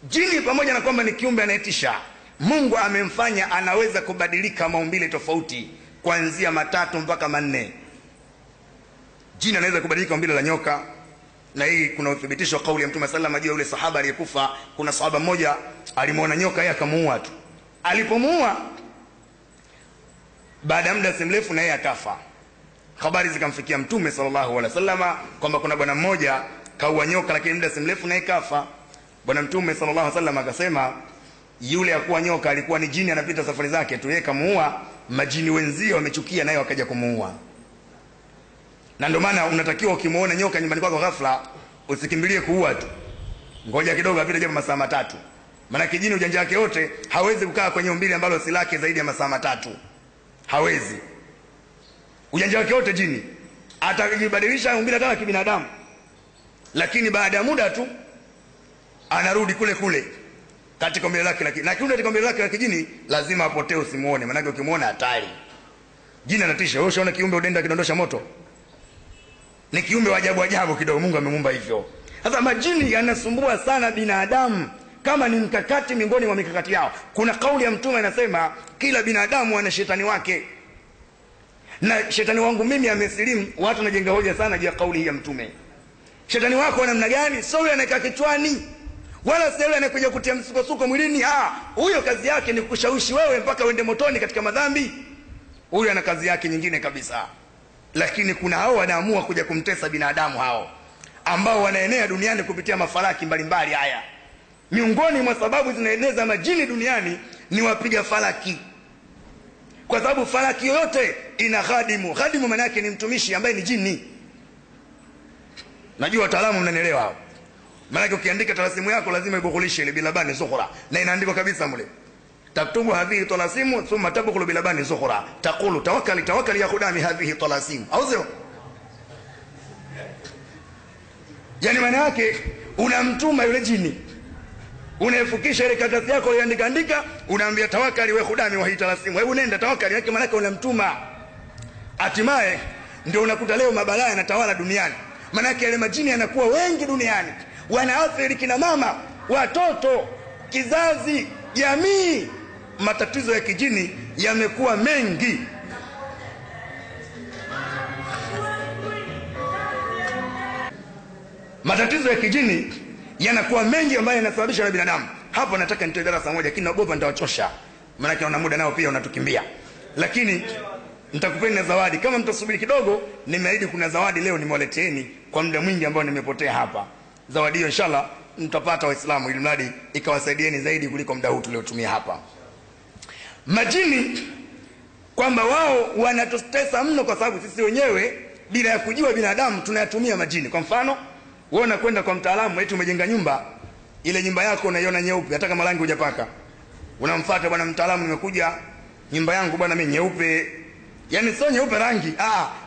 Jini pamoja na kwamba ni kiumbe anayetisha, Mungu amemfanya anaweza kubadilika maumbile tofauti kuanzia 3 mpaka 4. Jini anaweza kubadilika umbile la nyoka, na hii kuna uthibitisho kauli ya Mtume sallallahu alayhi wasallam yule sahaba aliyekufa. Kuna sahaba mmoja alimuona nyoka, yeye akamuua tu. Alipomuua, baada ya muda si mrefu na yeye akafa. Habari zikamfikia Mtume sallallahu alaihi wasallam kwamba kuna bwana mmoja kaua nyoka, lakini muda si mrefu na yeye kafa. Bwana Mtume sallallahu alaihi wasallam akasema yule akuwa nyoka alikuwa ni jini anapita safari zake tu, yeye kamuua, majini wenzio wamechukia naye wakaja kumuua. Na ndio maana unatakiwa ukimuona nyoka nyumbani kwako ghafla usikimbilie kuua tu. Ngoja kidogo apite japo masaa 3. Maana kijini ujanja wake wote hawezi kukaa kwenye umbile ambalo si lake zaidi ya masaa 3. Hawezi. Ujanja wake wote jini atajibadilisha umbile kama kibinadamu, lakini baada ya muda tu anarudi kule kule katika umbile lake. Lakini na kiumbe katika umbile lake la kijini lazima apotee, usimuone, maana ukimuona hatari. Jini anatisha. Wewe unaona kiumbe udenda kidondosha moto? Ni kiumbe wa ajabu ajabu kidogo, Mungu amemuumba hivyo. Sasa majini yanasumbua sana binadamu kama ni mkakati miongoni mwa mikakati yao. Kuna kauli ya Mtume inasema kila binadamu ana shetani wake, na shetani wangu mimi amesilimu. Watu wanajenga hoja sana juu ya kauli hii ya Mtume. Shetani wako wa namna gani? Sio yule anayekaa kichwani, wala sio yule anayekuja kutia msukosuko mwilini. Huyo kazi yake ni kushawishi wewe mpaka uende motoni katika madhambi. Huyo ana kazi yake nyingine kabisa. Lakini kuna hao wanaamua kuja kumtesa binadamu, hao ambao wanaenea duniani kupitia mafaraki mbalimbali. Haya miongoni mwa sababu zinaeneza majini duniani ni wapiga falaki, kwa sababu falaki yoyote ina khadimu. Khadimu maana yake ni mtumishi ambaye ni jini. Najua wataalamu mnanielewa hao. Maana yake ukiandika talasimu yako lazima ibughulishe ile bilabani zukhra, na inaandikwa kabisa mule taktubu hadhihi talasimu thumma tabghulu bilabani zukhra taqulu tawakkali ya khudami hadhihi talasimu, au sio? Yani maana yake unamtuma yule jini, unayefukisha ile karatasi yako uliandika, unaambia tawakkali we khudami wa hii talasimu, hebu nenda tawakkali yake, maana yake unamtuma. Hatimaye ndio unakuta leo mabalaa yanatawala duniani. Maana yake yale majini yanakuwa wengi duniani, wanaathiri kina mama, watoto, kizazi, jamii. Matatizo ya kijini yamekuwa mengi. Matatizo ya kijini yanakuwa mengi ambayo yanasababishwa na binadamu. Hapo nataka nitoe darasa moja, lakini naogopa nitawachosha, maana naona muda nao pia unatukimbia. Lakini nitakupeni na zawadi kama mtasubiri kidogo. Nimeahidi kuna zawadi leo nimewaleteeni kwa muda mwingi ambao nimepotea hapa. Zawadi hiyo inshallah mtapata Waislamu, ili mradi ikawasaidieni zaidi kuliko muda huu tuliotumia hapa. Majini kwamba wao wanatutesa mno, kwa sababu sisi wenyewe bila ya kujua binadamu tunayatumia majini. Kwa mfano, wewe unakwenda kwa mtaalamu, eti umejenga nyumba, ile nyumba yako unaiona nyeupe hata kama rangi hujapaka. Unamfuata, bwana mtaalamu, nimekuja nyumba yangu bwana mimi nyeupe. Yani sio nyeupe rangi,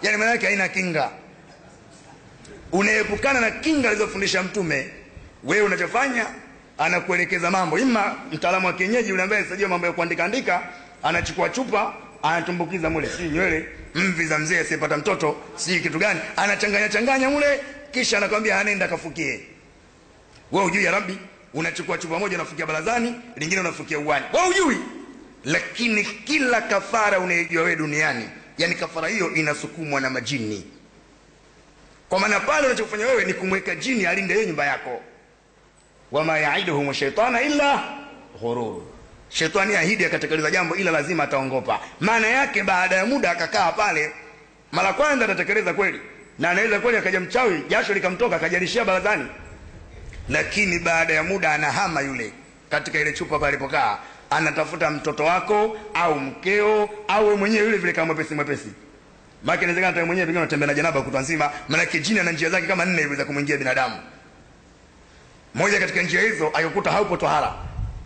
yani maana yake haina kinga. Unaepukana na kinga alizofundisha Mtume. Wewe unachofanya, anakuelekeza mambo. Ima mtaalamu wa kienyeji yule ambaye sijui mambo ya kuandika, anachukua chupa, anatumbukiza mule, si nywele, mvi za mzee asiyepata mtoto, si kitu gani, anachanganya mule, kisha anakuambia anaenda kafukie. Wewe hujui ya Rabbi, unachukua chupa moja unafukia barazani, lingine unafukia uwani. Wewe hujui. Lakini kila kafara unayojua wewe duniani, yani kafara hiyo inasukumwa na majini. Kwa maana pale unachofanya wewe ni kumweka jini alinde hiyo nyumba yako. Wama yaiduhum shaytana illa ghurur. Shetani ahidi akatekeleza jambo ila lazima ataongopa. Maana yake baada ya muda akakaa pale, mara kwanza atatekeleza kweli, na anaweza kweli akaja mchawi jasho likamtoka akajalishia barazani, lakini baada ya muda anahama yule katika ile chupa pale alipokaa, anatafuta mtoto wako au mkeo au wewe mwenyewe yule vile kama mwepesi. Maana inawezekana hata mwenyewe pengine unatembea na janaba kutwa nzima, maana kijini ana njia zake kama 4 hivi za kumwingia binadamu. Moja katika njia hizo ayukuta haupo tahara.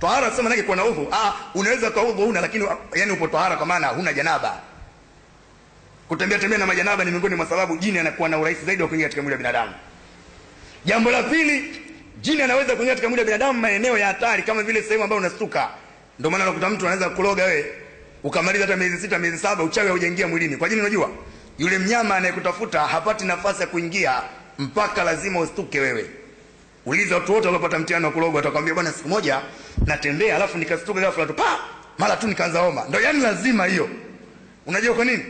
Tahara sema nake kwa na udhu. Unaweza kwa udhu una, lakini yani upo tahara kwa maana huna janaba. Kutembea na majanaba ni miongoni mwa sababu jini anakuwa na urahisi zaidi wa kuingia katika mwili wa binadamu. Jambo la pili, jini anaweza kuingia katika mwili wa binadamu maeneo ya hatari kama vile sehemu ambayo unastuka. Ndio maana unakuta mtu anaweza kuloga wewe ukamaliza hata miezi 6 miezi 7 uchawi haujaingia mwilini. Kwa nini? Unajua yule mnyama anayekutafuta hapati nafasi ya kuingia mpaka lazima ustuke wewe. Uliza watu wote waliopata mtihani wa kulogwa watakwambia bwana, siku moja natembea alafu nikastuka ghafla tu mara tu nikaanza homa. Ndio yani lazima hiyo. Unajua kwa nini?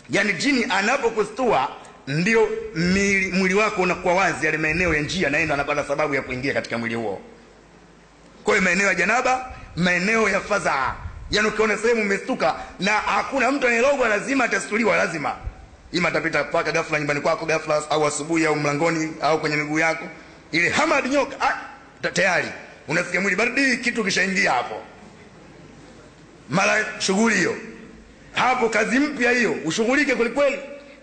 Yani jini anapokustua ndio mwili wako unakuwa wazi, yale maeneo ya njia naenda anapata sababu ya kuingia katika mwili huo. Kwa hiyo maeneo ya janaba, maeneo ya fadhaa. Yani ukiona sehemu umestuka na hakuna mtu anayelogwa, lazima atastuliwa, lazima. Ima atapita paka ghafla nyumbani kwako ghafla, au asubuhi au mlangoni au kwenye miguu yako. Ile hamad nyoka tayari unasikia mwili baridi, kitu kishaingia hapo. Mara shughuli hiyo. Hapo kazi mpya hiyo, ushughulike kweli kweli.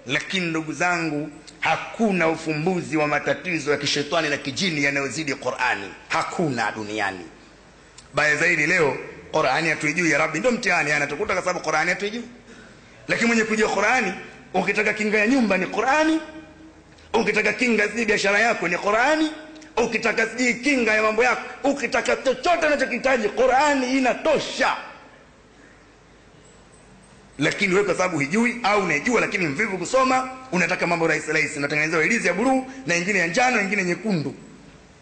Lakini ndugu zangu, hakuna ufumbuzi wa matatizo ya kishetani na kijini yanayozidi Qur'ani. Hakuna duniani. Baya zaidi leo Qur'ani hatuijui, ya Rabbi, ndio mtihani anatukuta kwa sababu Qur'ani hatuijui. Lakini mwenye kujua Qur'ani, ukitaka kinga ya nyumba ni Qur'ani, ukitaka kinga si biashara yako ni Qur'ani, ukitaka si kinga ya mambo yako, ukitaka chochote unachokihitaji Qur'ani inatosha. Lakini wewe kwa sababu hujui au unajua lakini mvivu kusoma, unataka mambo rahisi rahisi, unatengeneza ilizi ya blue na nyingine ya njano, nyingine nyekundu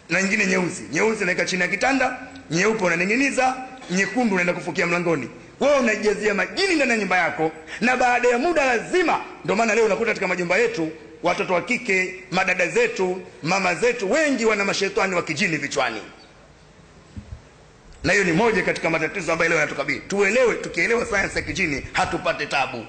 na nyingine nyeusi. Nyeusi unaweka chini ya kitanda, nyeupe unaning'iniza, nyekundu unaenda kufukia mlangoni. Wewe unajazia majini ndani ya nyumba yako, na baada ya muda lazima. Ndio maana leo unakuta katika majumba yetu watoto wa kike, madada zetu, mama zetu wengi wana mashetani wa kijini vichwani. Na hiyo ni moja katika matatizo ambayo leo yanatukabili. Tuelewe, tukielewa sayansi ya kijini hatupate tabu.